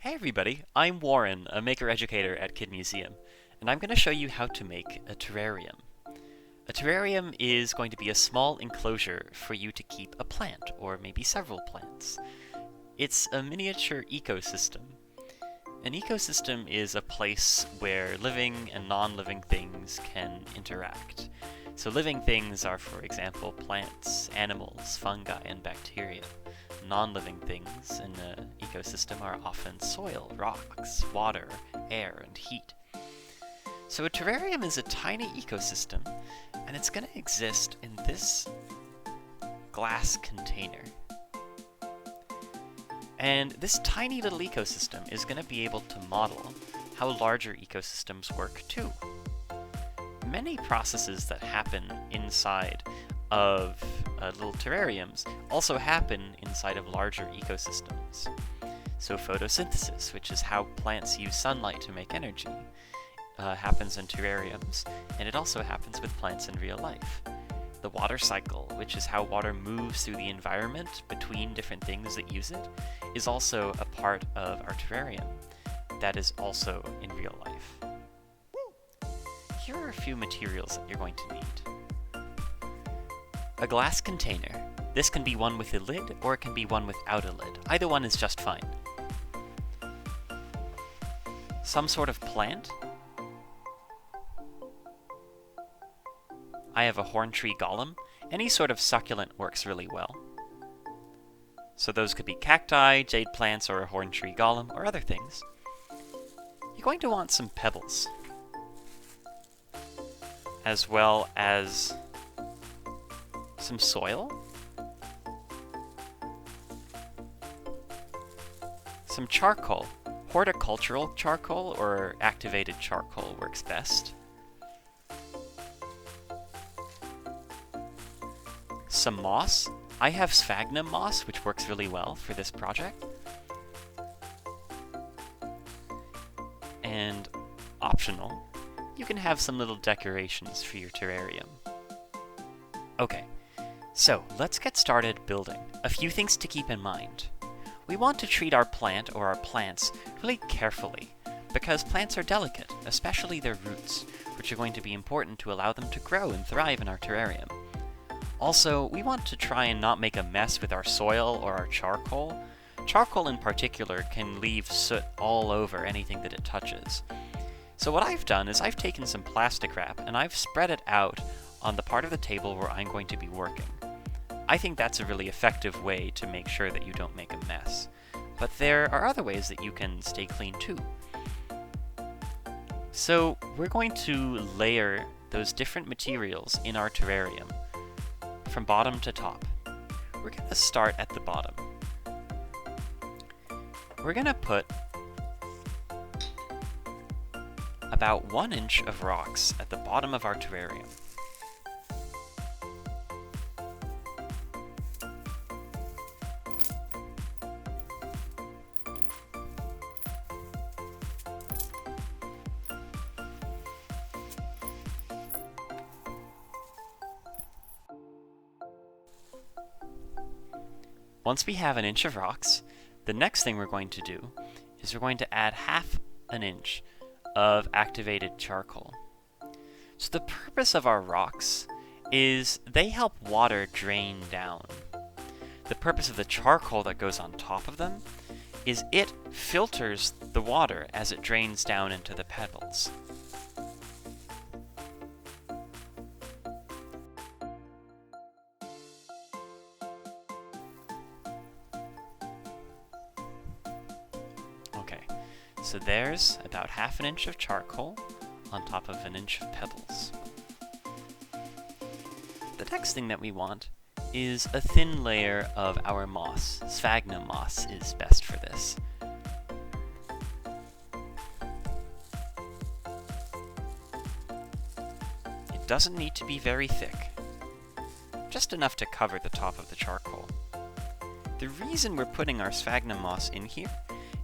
Hey everybody, I'm Warren, a maker educator at Kid Museum, and I'm going to show you how to make a terrarium. A terrarium is going to be a small enclosure for you to keep a plant, or maybe several plants. It's a miniature ecosystem. An ecosystem is a place where living and non-living things can interact. So living things are, for example, plants, animals, fungi, and bacteria. Non-living things in an ecosystem are often soil, rocks, water, air, and heat. So a terrarium is a tiny ecosystem, and it's going to exist in this glass container. And this tiny little ecosystem is going to be able to model how larger ecosystems work too. Many processes that happen inside of little terrariums also happen inside of larger ecosystems. So photosynthesis, which is how plants use sunlight to make energy, happens in terrariums, and it also happens with plants in real life. The water cycle, which is how water moves through the environment between different things that use it, is also a part of our terrarium. That is also in real life. Here are a few materials that you're going to need. A glass container. This can be one with a lid, or it can be one without a lid. Either one is just fine. Some sort of plant. I have a horn tree golem. Any sort of succulent works really well. So those could be cacti, jade plants, or a horn tree golem, or other things. You're going to want some pebbles, as well as some soil, some charcoal. Horticultural charcoal or activated charcoal works best. Some moss. I have sphagnum moss, which works really well for this project. And optional, you can have some little decorations for your terrarium. Okay, so let's get started building. A few things to keep in mind. We want to treat our plant or our plants really carefully, because plants are delicate, especially their roots, which are going to be important to allow them to grow and thrive in our terrarium. Also, we want to try and not make a mess with our soil or our charcoal. Charcoal in particular can leave soot all over anything that it touches. So what I've done is I've taken some plastic wrap and I've spread it out on the part of the table where I'm going to be working. I think that's a really effective way to make sure that you don't make a mess. But there are other ways that you can stay clean too. So we're going to layer those different materials in our terrarium from bottom to top. We're going to start at the bottom. We're going to put about 1 inch of rocks at the bottom of our terrarium. Once we have 1 inch of rocks, the next thing we're going to do is we're going to add half an inch of activated charcoal. So the purpose of our rocks is they help water drain down. The purpose of the charcoal that goes on top of them is it filters the water as it drains down into the pebbles. Okay, so there's about half an inch of charcoal on top of 1 inch of pebbles. The next thing that we want is a thin layer of our moss. Sphagnum moss is best for this. It doesn't need to be very thick, just enough to cover the top of the charcoal. The reason we're putting our sphagnum moss in here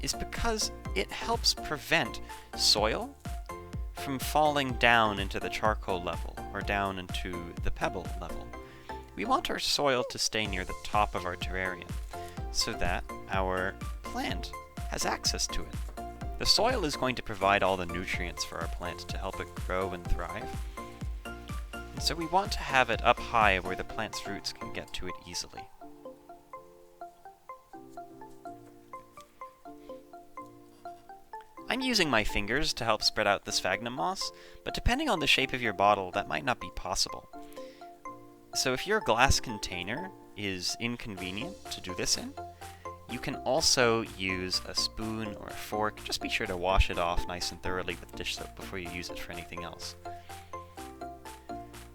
is because it helps prevent soil from falling down into the charcoal level or down into the pebble level. We want our soil to stay near the top of our terrarium so that our plant has access to it. The soil is going to provide all the nutrients for our plant to help it grow and thrive. And so we want to have it up high where the plant's roots can get to it easily. I'm using my fingers to help spread out the sphagnum moss, but depending on the shape of your bottle, that might not be possible. So if your glass container is inconvenient to do this in, you can also use a spoon or a fork. Just be sure to wash it off nice and thoroughly with dish soap before you use it for anything else.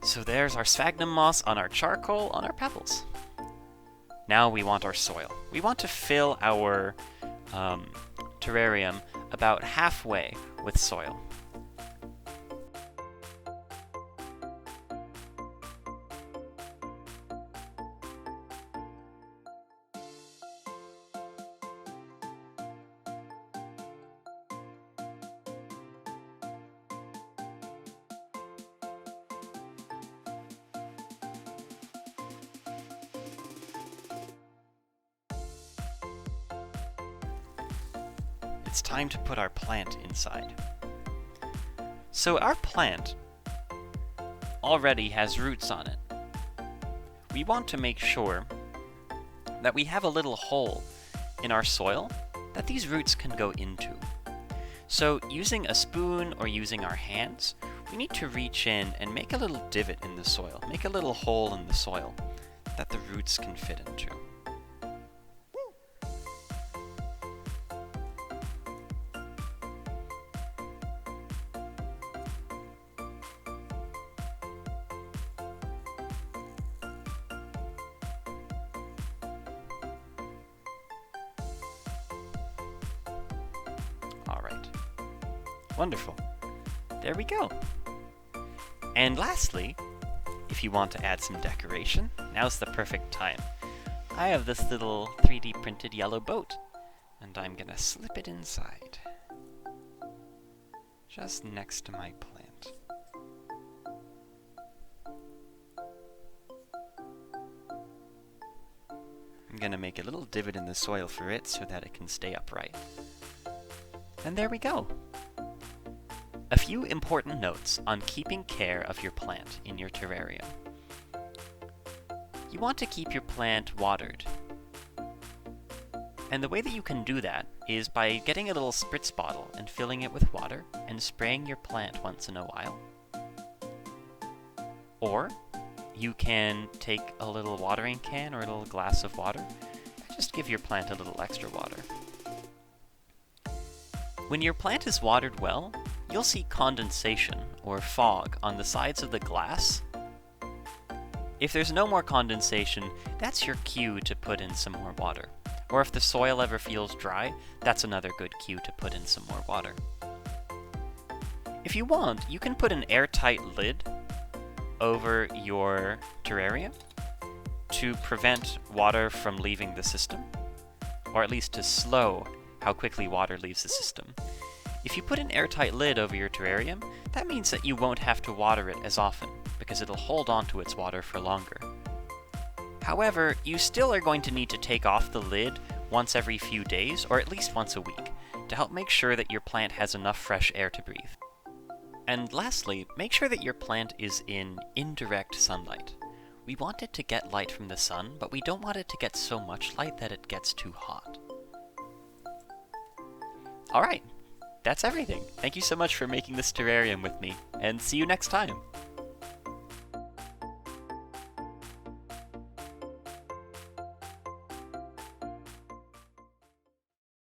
So there's our sphagnum moss on our charcoal on our pebbles. Now we want our soil. We want to fill our terrarium about halfway with soil. It's time to put our plant inside. So our plant already has roots on it. We want to make sure that we have a little hole in our soil that these roots can go into. So using a spoon or using our hands, we need to reach in and make a little divot in the soil, make a little hole in the soil that the roots can fit into. Alright. Wonderful. There we go. And lastly, if you want to add some decoration, now's the perfect time. I have this little 3D printed yellow boat, and I'm gonna slip it inside. Just next to my plant. I'm gonna make a little divot in the soil for it so that it can stay upright. And there we go. A few important notes on keeping care of your plant in your terrarium. You want to keep your plant watered. And the way that you can do that is by getting a little spritz bottle and filling it with water and spraying your plant once in a while. Or you can take a little watering can or a little glass of water and just give your plant a little extra water. When your plant is watered well, you'll see condensation or fog on the sides of the glass. If there's no more condensation, that's your cue to put in some more water. Or if the soil ever feels dry, that's another good cue to put in some more water. If you want, you can put an airtight lid over your terrarium to prevent water from leaving the system, or at least to slow how quickly water leaves the system. If you put an airtight lid over your terrarium, that means that you won't have to water it as often, because it'll hold on to its water for longer. However, you still are going to need to take off the lid once every few days, or at least once a week, to help make sure that your plant has enough fresh air to breathe. And lastly, make sure that your plant is in indirect sunlight. We want it to get light from the sun, but we don't want it to get so much light that it gets too hot. Alright, that's everything. Thank you so much for making this terrarium with me, and see you next time!